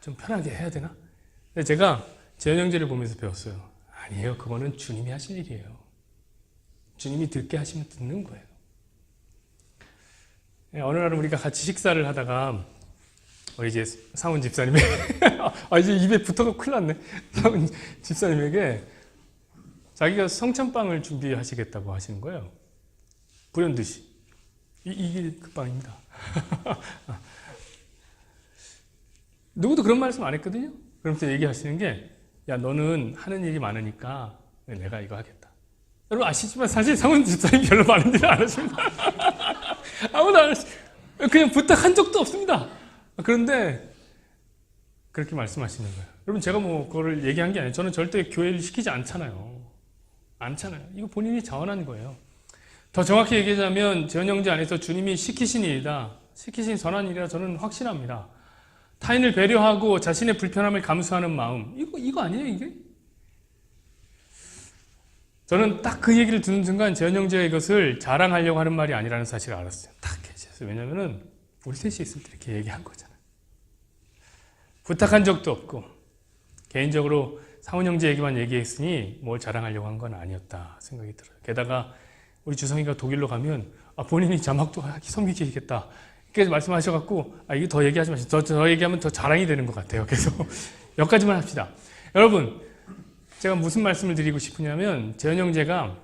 좀 편하게 해야 되나? 근데 제가 재현 형제를 보면서 배웠어요. 아니에요. 그거는 주님이 하실 일이에요. 주님이 듣게 하시면 듣는 거예요. 어느 날은 우리가 같이 식사를 하다가 우리 이제 상훈 집사님이 이제 입에 붙어가 큰일 났네. 상훈 집사님에게 자기가 성찬빵을 준비하시겠다고 하시는 거예요. 불현듯이. 이게 그 빵입니다. 누구도 그런 말씀 안 했거든요. 그러면서 얘기하시는 게, 야, 너는 하는 일이 많으니까 내가 이거 하겠다. 여러분 아시지만 사실 상훈 집사님 별로 많은 일을 안 하십니다. 아무도 안 하시, 그냥 부탁한 적도 없습니다. 그런데 그렇게 말씀하시는 거예요. 여러분, 제가 뭐 그거를 얘기한 게 아니에요. 저는 절대 교회를 시키지 않잖아요. 이거 본인이 자원한 거예요. 더 정확히 얘기하자면 재현 형제 안에서 주님이 시키신 일이다, 시키신 선한 일이라 저는 확신합니다. 타인을 배려하고 자신의 불편함을 감수하는 마음, 이거 아니에요, 이게? 저는 딱 그 얘기를 듣는 순간 재현 형제가 이것을 자랑하려고 하는 말이 아니라는 사실을 알았어요. 딱 해주셨어요. 왜냐면은 우리 셋이 있을 때 이렇게 얘기한 거잖아요. 부탁한 적도 없고 개인적으로 상훈 형제 얘기만 얘기했으니 뭘 자랑하려고 한 건 아니었다 생각이 들어요. 게다가 우리 주성이가 독일로 가면 본인이 자막도 섬기겠다 이렇게 말씀하셔갖고 이게 더 얘기하지 마시고 더 얘기하면 더 자랑이 되는 것 같아요. 그래서 여기까지만 합시다. 여러분, 제가 무슨 말씀을 드리고 싶으냐면 재현 형제가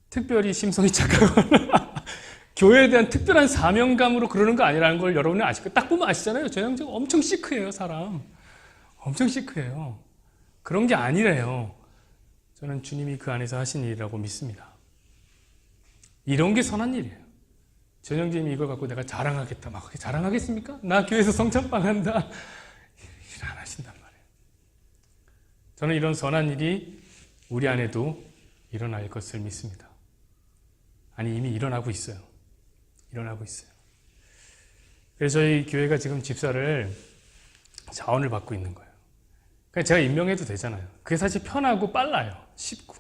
특별히 심성이 착하거나 교회에 대한 특별한 사명감으로 그러는 거 아니라는 걸 여러분은 아실 거예요. 딱 보면 아시잖아요. 재현 형제가 엄청 시크해요. 사람 엄청 시크해요. 그런 게 아니래요. 저는 주님이 그 안에서 하신 일이라고 믿습니다. 이런 게 선한 일이에요. 재현 형제님이 이걸 갖고 내가 자랑하겠다 막 그렇게 자랑하겠습니까? 나 교회에서 성찬빵 한다 일 안 하신단 말이에요. 저는 이런 선한 일이 우리 안에도 일어날 것을 믿습니다. 아니, 이미 일어나고 있어요. 일어나고 있어요. 그래서 저희 교회가 지금 집사를 자원을 받고 있는 거예요. 그러니까 제가 임명해도 되잖아요. 그게 사실 편하고 빨라요. 쉽고.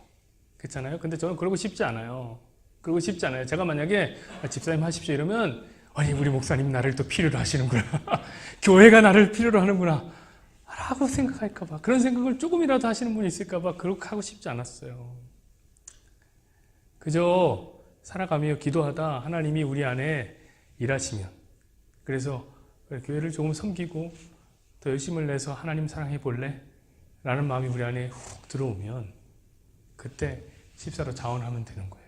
그렇잖아요. 근데 저는 그러고 싶지 않아요. 그러고 싶지 않아요. 제가 만약에 집사님 하십시오 이러면, 아니, 우리 목사님 나를 또 필요로 하시는구나. 교회가 나를 필요로 하는구나. 라고 생각할까봐, 그런 생각을 조금이라도 하시는 분이 있을까봐 그렇게 하고 싶지 않았어요. 그저 살아가며 기도하다 하나님이 우리 안에 일하시면, 그래서 교회를 조금 섬기고 더 열심을 내서 하나님 사랑해 볼래? 라는 마음이 우리 안에 훅 들어오면 그때 십사로 자원하면 되는 거예요.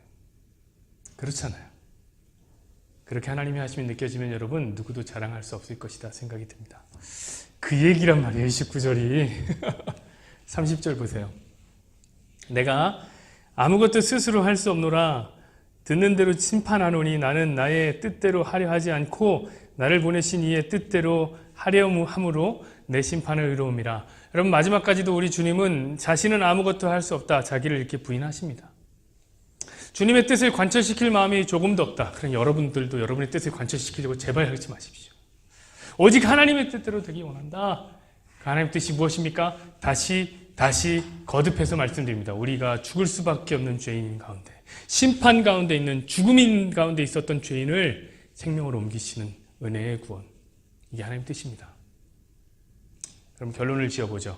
그렇잖아요. 그렇게 하나님이 하시면 느껴지면 여러분 누구도 자랑할 수 없을 것이다 생각이 듭니다. 그 얘기란 말이에요. 29절이 30절 보세요. 내가 아무것도 스스로 할 수 없노라. 듣는 대로 심판하노니 나는 나의 뜻대로 하려 하지 않고 나를 보내신 이의 뜻대로 하려 함으로 내 심판을 의로움이라. 여러분 마지막까지도 우리 주님은 자신은 아무것도 할 수 없다, 자기를 이렇게 부인하십니다. 주님의 뜻을 관철시킬 마음이 조금도 없다. 그럼 여러분들도 여러분의 뜻을 관철시키려고 제발 하지 마십시오. 오직 하나님의 뜻대로 되기 원한다. 그 하나님의 뜻이 무엇입니까? 다시 거듭해서 말씀드립니다. 우리가 죽을 수밖에 없는 죄인 가운데, 심판 가운데 있는, 죽음인 가운데 있었던 죄인을 생명으로 옮기시는 은혜의 구원, 이게 하나님의 뜻입니다. 그럼 결론을 지어보죠.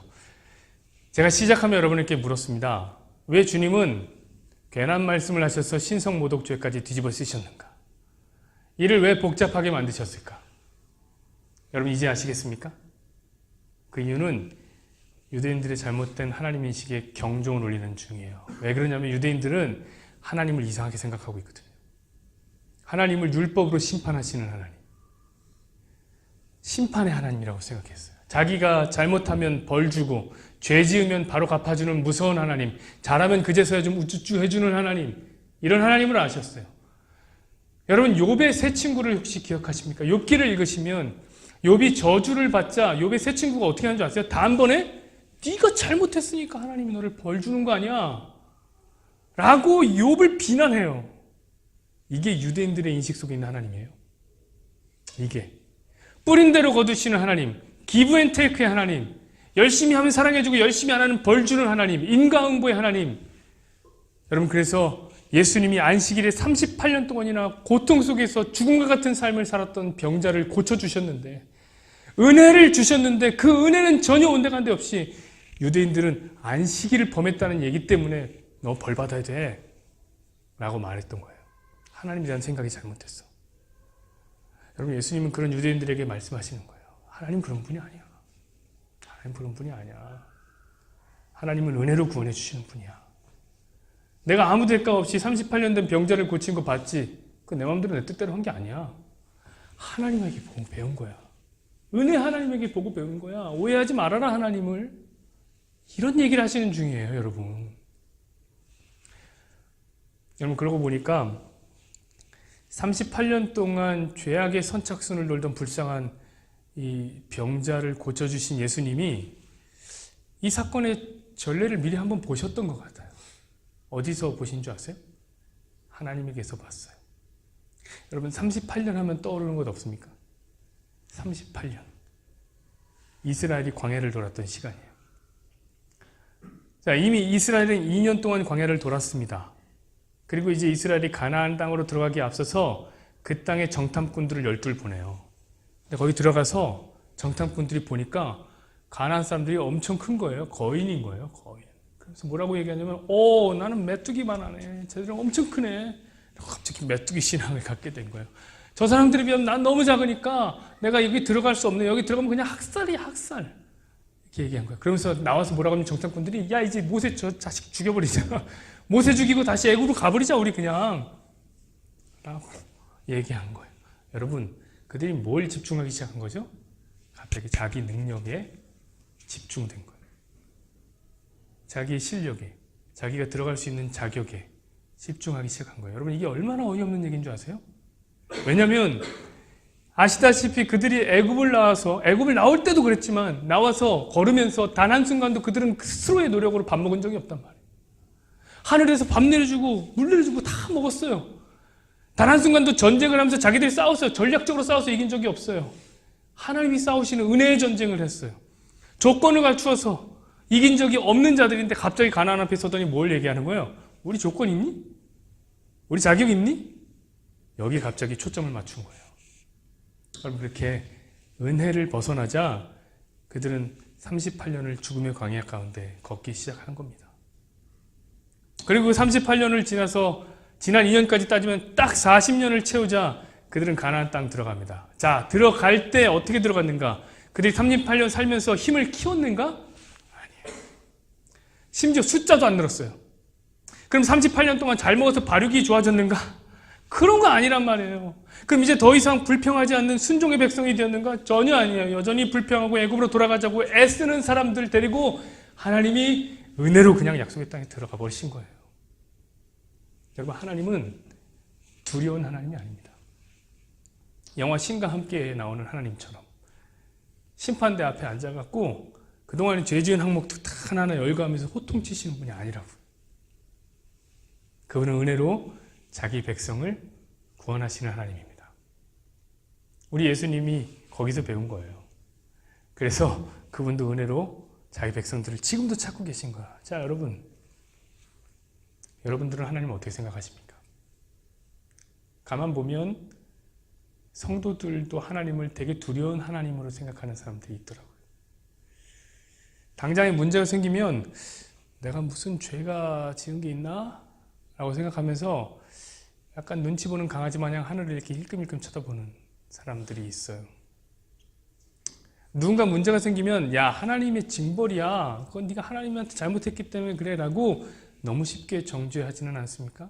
제가 시작하며 여러분에게 물었습니다. 왜 주님은 괜한 말씀을 하셔서 신성모독죄까지 뒤집어 쓰셨는가? 이를 왜 복잡하게 만드셨을까? 여러분 이제 아시겠습니까? 그 이유는 유대인들의 잘못된 하나님 인식에 경종을 울리는 중이에요. 왜 그러냐면 유대인들은 하나님을 이상하게 생각하고 있거든요. 하나님을 율법으로 심판하시는 하나님, 심판의 하나님이라고 생각했어요. 자기가 잘못하면 벌 주고 죄 지으면 바로 갚아주는 무서운 하나님, 잘하면 그제서야 좀 우쭈쭈 해주는 하나님, 이런 하나님을 아셨어요. 여러분 욥의 세 친구를 혹시 기억하십니까? 욥기를 읽으시면 욥이 저주를 받자 욥의 세 친구가 어떻게 하는 줄 아세요? 단번에 네가 잘못했으니까 하나님이 너를 벌 주는 거 아니야 라고 욥을 비난해요. 이게 유대인들의 인식 속에 있는 하나님이에요. 이게 뿌린 대로 거두시는 하나님, 기브 앤 테이크의 하나님, 열심히 하면 사랑해주고 열심히 안 하면 벌 주는 하나님, 인과응보의 하나님. 여러분 그래서 예수님이 안식일에 38년 동안이나 고통 속에서 죽음과 같은 삶을 살았던 병자를 고쳐주셨는데, 은혜를 주셨는데 그 은혜는 전혀 온데간데 없이 유대인들은 안식일을 범했다는 얘기 때문에 너 벌 받아야 돼 라고 말했던 거예요. 하나님에 대한 생각이 잘못됐어. 여러분 예수님은 그런 유대인들에게 말씀하시는 거예요. 하나님 그런 분이 아니야. 하나님 그런 분이 아니야. 하나님은 은혜로 구원해 주시는 분이야. 내가 아무 대가 없이 38년 된 병자를 고친 거 봤지? 그 내 마음대로 내 뜻대로 한 게 아니야. 하나님에게 보고 배운 거야. 은혜 하나님에게 보고 배운 거야. 오해하지 말아라 하나님을. 이런 얘기를 하시는 중이에요, 여러분. 여러분 그러고 보니까 38년 동안 죄악의 선착순을 놀던 불쌍한 이 병자를 고쳐주신 예수님이 이 사건의 전례를 미리 한번 보셨던 것 같아요. 어디서 보신 줄 아세요? 하나님에게서 봤어요. 여러분 38년 하면 떠오르는 것 없습니까? 38년. 이스라엘이 광야를 돌았던 시간이에요. 자, 이미 이스라엘은 2년 동안 광야를 돌았습니다. 그리고 이제 이스라엘이 가나안 땅으로 들어가기에 앞서서 그 땅에 정탐꾼들을 12를 보내요. 근데 거기 들어가서 정탐꾼들이 보니까 가나안 사람들이 엄청 큰 거예요. 거인인 거예요. 거인. 그래서 뭐라고 얘기하냐면 나는 메뚜기만 하네. 쟤들은 엄청 크네. 갑자기 메뚜기 신앙을 갖게 된 거예요. 저 사람들에 비하면 난 너무 작으니까 내가 여기 들어갈 수 없네. 여기 들어가면 그냥 학살이야, 학살. 이렇게 얘기한 거예요. 그러면서 나와서 뭐라고 하면 정탐꾼들이 야 이제 모세 저 자식 죽여버리자. 모세 죽이고 다시 애굽으로 가버리자 우리 그냥. 라고 얘기한 거예요. 여러분 그들이 뭘 집중하기 시작한 거죠? 갑자기 자기 능력에 집중된 거예요. 자기의 실력에, 자기가 들어갈 수 있는 자격에 집중하기 시작한 거예요. 여러분 이게 얼마나 어이없는 얘기인 줄 아세요? 왜냐하면 아시다시피 그들이 애굽을 나올 때도 그랬지만 나와서 걸으면서 단 한순간도 그들은 스스로의 노력으로 밥 먹은 적이 없단 말이에요. 하늘에서 밥 내려주고 물 내려주고 다 먹었어요. 단 한순간도 전쟁을 하면서 자기들이 싸웠어요. 전략적으로 싸워서 이긴 적이 없어요. 하나님이 싸우시는 은혜의 전쟁을 했어요. 조건을 갖추어서 이긴 적이 없는 자들인데 갑자기 가나안 앞에 서더니 뭘 얘기하는 거예요? 우리 조건 있니? 우리 자격 있니? 여기 갑자기 초점을 맞춘 거예요. 여러분 그렇게 은혜를 벗어나자 그들은 38년을 죽음의 광야 가운데 걷기 시작한 겁니다. 그리고 38년을 지나서 지난 2년까지 따지면 딱 40년을 채우자 그들은 가나안 땅 들어갑니다. 자, 들어갈 때 어떻게 들어갔는가? 그들이 38년 살면서 힘을 키웠는가? 아니에요. 심지어 숫자도 안 늘었어요. 그럼 38년 동안 잘 먹어서 발육이 좋아졌는가? 그런 거 아니란 말이에요. 그럼 이제 더 이상 불평하지 않는 순종의 백성이 되었는가? 전혀 아니에요. 여전히 불평하고 애굽으로 돌아가자고 애쓰는 사람들 데리고 하나님이 은혜로 그냥 약속의 땅에 들어가 버리신 거예요. 여러분, 하나님은 두려운 하나님이 아닙니다. 영화 신과 함께 나오는 하나님처럼 심판대 앞에 앉아갖고 그동안 죄 지은 항목도 다 하나하나 열거하면서 호통치시는 분이 아니라고. 그분은 은혜로 자기 백성을 구원하시는 하나님입니다. 우리 예수님이 거기서 배운 거예요. 그래서 그분도 은혜로 자기 백성들을 지금도 찾고 계신 거야. 자, 여러분들은 하나님을 어떻게 생각하십니까? 가만 보면 성도들도 하나님을 되게 두려운 하나님으로 생각하는 사람들이 있더라고요. 당장에 문제가 생기면 내가 무슨 죄가 지은 게 있나? 라고 생각하면서 약간 눈치 보는 강아지 마냥 하늘을 이렇게 힐끔힐끔 쳐다보는 사람들이 있어요. 누군가 문제가 생기면 야, 하나님의 징벌이야. 그건 네가 하나님한테 잘못했기 때문에 그래 라고 너무 쉽게 정죄하지는 않습니까?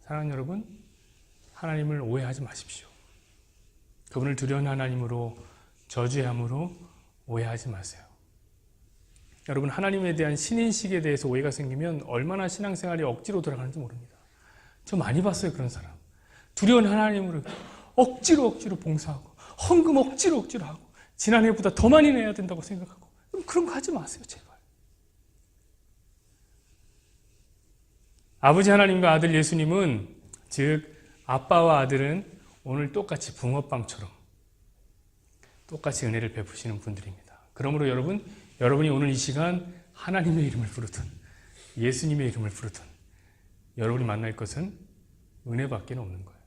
사랑하는 여러분, 하나님을 오해하지 마십시오. 그분을 두려운 하나님으로 저주함으로 오해하지 마세요. 여러분, 하나님에 대한 신인식에 대해서 오해가 생기면 얼마나 신앙생활이 억지로 돌아가는지 모릅니다. 저 많이 봤어요, 그런 사람. 두려운 하나님으로 억지로 봉사하고 헌금 억지로 하고 지난해보다 더 많이 내야 된다고 생각하고 그런 거 하지 마세요, 제발. 아버지 하나님과 아들 예수님은, 즉 아빠와 아들은 오늘 똑같이 붕어빵처럼 똑같이 은혜를 베푸시는 분들입니다. 그러므로 여러분이 오늘 이 시간 하나님의 이름을 부르든 예수님의 이름을 부르든 여러분이 만날 것은 은혜밖에 없는 거예요.